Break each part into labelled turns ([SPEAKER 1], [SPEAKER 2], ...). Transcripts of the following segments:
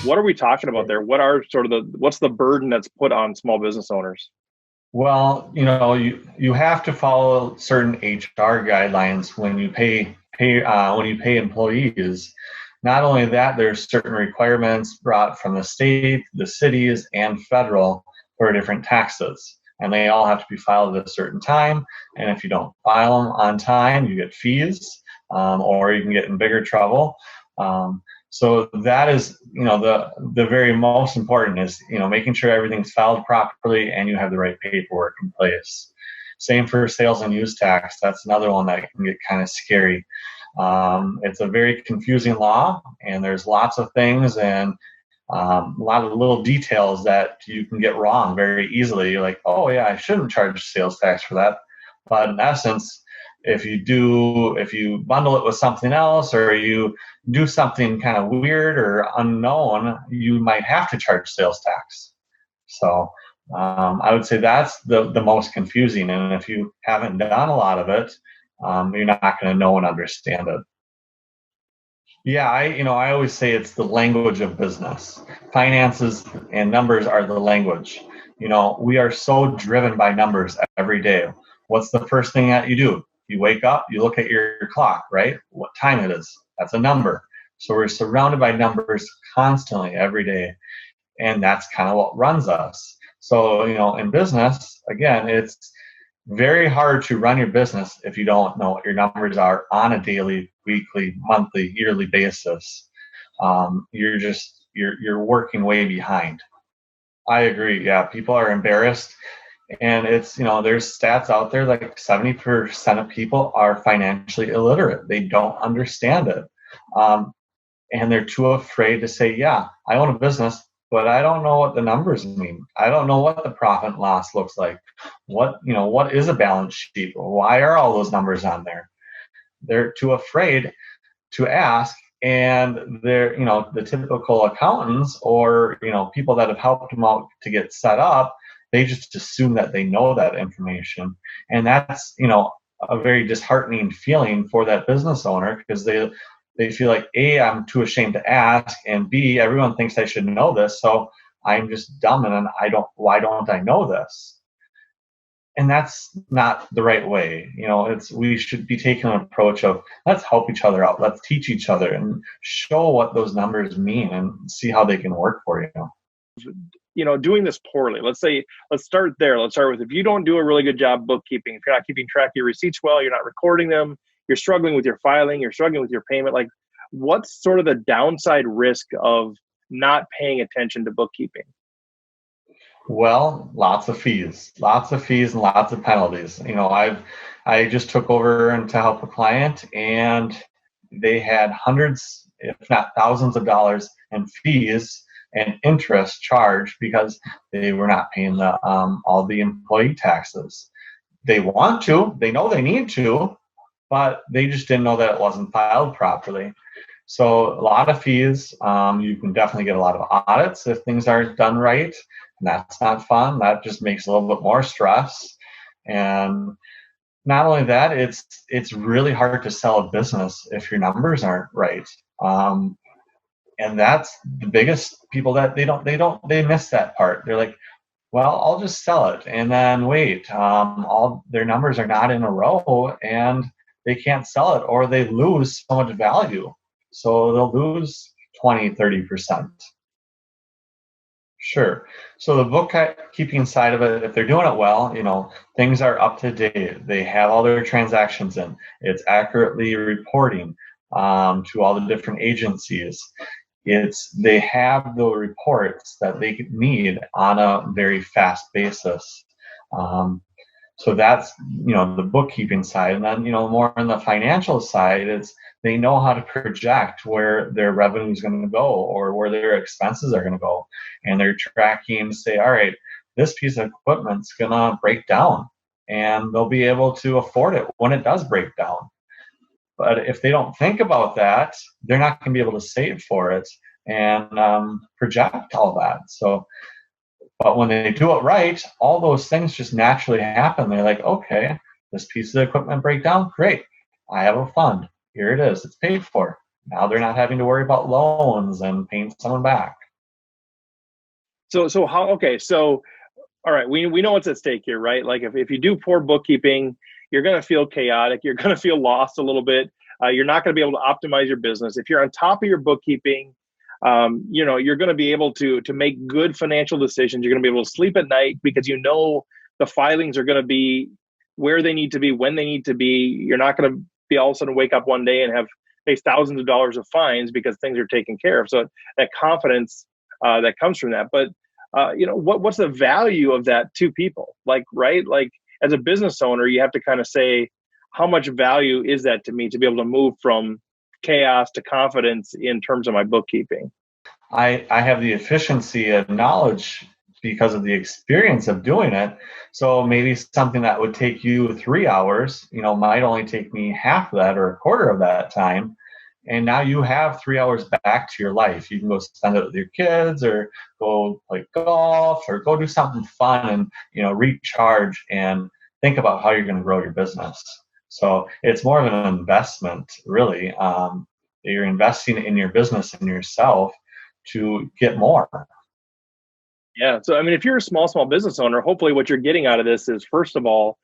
[SPEAKER 1] What are we talking about there? What are sort of what's the burden that's put on small business owners?
[SPEAKER 2] Well, you have to follow certain HR guidelines when you pay employees. Not only that, there's certain requirements brought from the state, the cities, and federal for different taxes, and they all have to be filed at a certain time. And if you don't file them on time, you get fees, or you can get in bigger trouble. So that is, the very most important is, making sure everything's filed properly and you have the right paperwork in place. Same for sales and use tax. That's another one that can get kind of scary. It's a very confusing law, and there's lots of things and a lot of little details that you can get wrong very easily. You're like, oh yeah, I shouldn't charge sales tax for that. But in essence, if you bundle it with something else, or you do something kind of weird or unknown, you might have to charge sales tax. So I would say that's the most confusing. And if you haven't done a lot of it, you're not going to know and understand it. Yeah, I always say it's the language of business. Finances and numbers are the language. We are so driven by numbers every day. What's the first thing that you do? You wake up, you look at your clock, right? What time it is. That's a number. So we're surrounded by numbers constantly every day. And that's kind of what runs us. So, in business, again, it's very hard to run your business if you don't know what your numbers are on a daily, weekly, monthly, yearly basis. You're working way behind. I agree. Yeah, people are embarrassed. And it's, there's stats out there like 70% of people are financially illiterate. They don't understand it. And they're too afraid to say, yeah, I own a business, but I don't know what the numbers mean. I don't know what the profit and loss looks like. What is a balance sheet? Why are all those numbers on there? They're too afraid to ask. And they're, the typical accountants or, people that have helped them out to get set up, they just assume that they know that information. And that's, a very disheartening feeling for that business owner, because they feel like, A, I'm too ashamed to ask, and B, everyone thinks I should know this, so I'm just dumb and why don't I know this? And that's not the right way. We should be taking an approach of, let's help each other out, let's teach each other and show what those numbers mean and see how they can work for you.
[SPEAKER 1] Doing this poorly. Let's start there. Let's start with, if you don't do a really good job bookkeeping, if you're not keeping track of your receipts well, you're not recording them, you're struggling with your filing, you're struggling with your payment, like, what's sort of the downside risk of not paying attention to bookkeeping?
[SPEAKER 2] Well, lots of fees and lots of penalties. I just took over and to help a client, and they had hundreds, if not thousands of dollars in fees and interest charged because they were not paying all the employee taxes. They want to, they know they need to, but they just didn't know that it wasn't filed properly. So a lot of fees. You can definitely get a lot of audits if things aren't done right. And that's not fun. That just makes a little bit more stress. And not only that, it's really hard to sell a business if your numbers aren't right. And that's the biggest people that they miss that part. They're like, well, I'll just sell it, and then wait, all their numbers are not in a row, and they can't sell it, or they lose so much value. So they'll lose 20, 30%. Sure. So the bookkeeping side of it, if they're doing it well, things are up to date. They have all their transactions in. It's accurately reporting to all the different agencies. They have the reports that they need on a very fast basis. So that's, the bookkeeping side. And then, more on the financial side, it's they know how to project where their revenue is going to go or where their expenses are going to go. And they're tracking, say, all right, this piece of equipment's going to break down, and they'll be able to afford it when it does break down. But if they don't think about that, they're not going to be able to save for it and project all that. But when they do it right, all those things just naturally happen. They're like, okay, this piece of equipment break down, great. I have a fund. Here it is. It's paid for. Now they're not having to worry about loans and paying someone back.
[SPEAKER 1] So how, okay, so all right, we know what's at stake here, right? Like if you do poor bookkeeping, you're going to feel chaotic. You're going to feel lost a little bit. You're not going to be able to optimize your business. If you're on top of your bookkeeping, you're going to be able to make good financial decisions. You're going to be able to sleep at night because you know the filings are going to be where they need to be, when they need to be. You're not going to be all of a sudden wake up one day and have face thousands of dollars of fines because things are taken care of. So that confidence that comes from that. But what's the value of that to people? Like, right? Like as a business owner, you have to kind of say, how much value is that to me to be able to move from chaos to confidence in terms of my bookkeeping?
[SPEAKER 2] I have the efficiency and knowledge because of the experience of doing it. So maybe something that would take you 3 hours, might only take me half of that or a quarter of that time. And now you have 3 hours back to your life. You can go spend it with your kids or go play golf or go do something fun and, recharge and think about how you're going to grow your business. So it's more of an investment, really. You're investing in your business and yourself to get more.
[SPEAKER 1] Yeah. So, I mean, if you're a small business owner, hopefully what you're getting out of this is, first of all,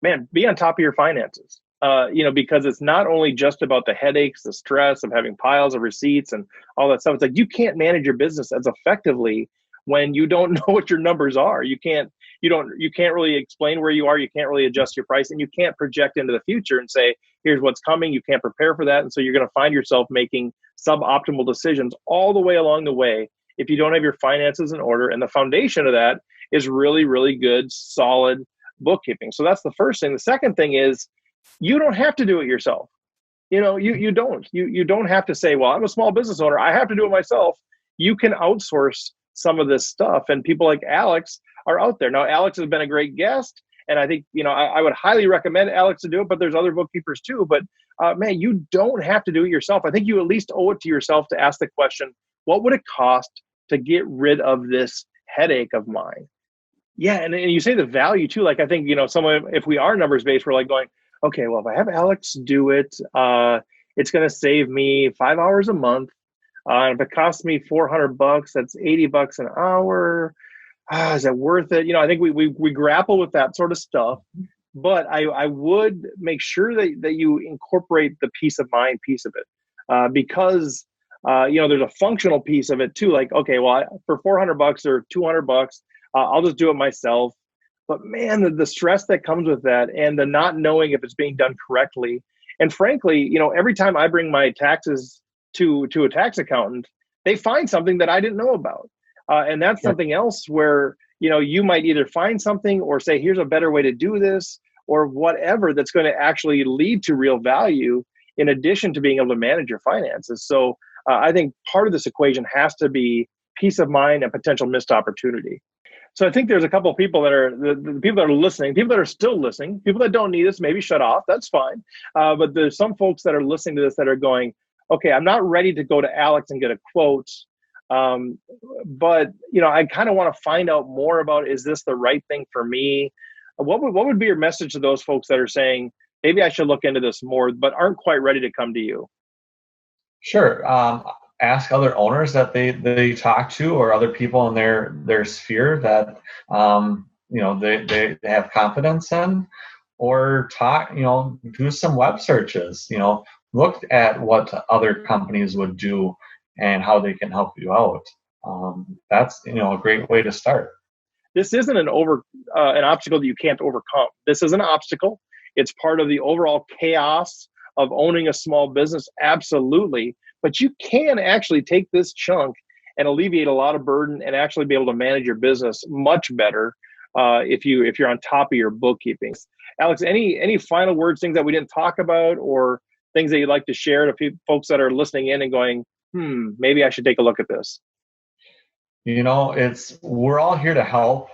[SPEAKER 1] man, be on top of your finances. Because it's not only just about the headaches, the stress of having piles of receipts and all that stuff. It's like you can't manage your business as effectively when you don't know what your numbers are. You can't really explain where you are. You can't really adjust your price, and you can't project into the future and say, here's what's coming. You can't prepare for that. And so you're going to find yourself making suboptimal decisions all the way along the way if you don't have your finances in order. And the foundation of that is really, really good, solid bookkeeping. So that's the first thing. The second thing is you don't have to do it yourself. You don't. You don't have to say, well, I'm a small business owner, I have to do it myself. You can outsource some of this stuff, and people like Alex are out there. Now, Alex has been a great guest, and I think, I would highly recommend Alex to do it, but there's other bookkeepers too. But man, you don't have to do it yourself. I think you at least owe it to yourself to ask the question, what would it cost to get rid of this headache of mine? Yeah, and you say the value too. Like I think, someone, if we are numbers based, we're like going, okay, well, if I have Alex do it, it's going to save me 5 hours a month. And if it costs me $400, that's $80 an hour. Is that worth it? I think we grapple with that sort of stuff. But I would make sure that you incorporate the peace of mind piece of it, because there's a functional piece of it too. Like, okay, well, for $400 or $200, I'll just do it myself. But man, the stress that comes with that and the not knowing if it's being done correctly. And frankly, every time I bring my taxes to a tax accountant, they find something that I didn't know about. And that's something else where, you might either find something or say, here's a better way to do this or whatever that's going to actually lead to real value in addition to being able to manage your finances. So I think part of this equation has to be peace of mind and potential missed opportunity. So I think there's a couple of people that are the people that are listening, people that are still listening, people that don't need this, maybe shut off. That's fine. But there's some folks that are listening to this that are going, okay, I'm not ready to go to Alex and get a quote. But I kind of want to find out more about, is this the right thing for me? What would be your message to those folks that are saying, maybe I should look into this more, but aren't quite ready to come to you?
[SPEAKER 2] Sure. Ask other owners that they talk to or other people in their sphere that they have confidence in, or talk, do some web searches, look at what other companies would do and how they can help you out. That's a great way to start.
[SPEAKER 1] This isn't an obstacle that you can't overcome. This is an obstacle. It's part of the overall chaos of owning a small business. Absolutely. But you can actually take this chunk and alleviate a lot of burden and actually be able to manage your business much better if you're on top of your bookkeeping. Alex, any final words, things that we didn't talk about, or things that you'd like to share to folks that are listening in and going, maybe I should take a look at this?
[SPEAKER 2] We're all here to help,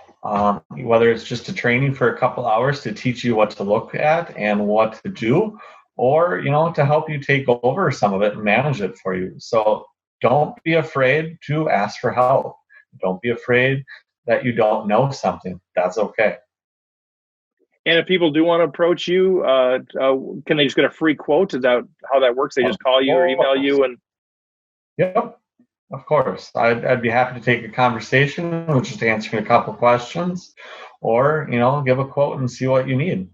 [SPEAKER 2] whether it's just a training for a couple hours to teach you what to look at and what to do, or, to help you take over some of it and manage it for you. So don't be afraid to ask for help. Don't be afraid that you don't know something. That's okay.
[SPEAKER 1] And if people do want to approach you, can they just get a free quote? Is that how that works? They just call you or email you? And
[SPEAKER 2] Yep. Of course, I'd be happy to take a conversation, which is answering a couple questions, or give a quote and see what you need.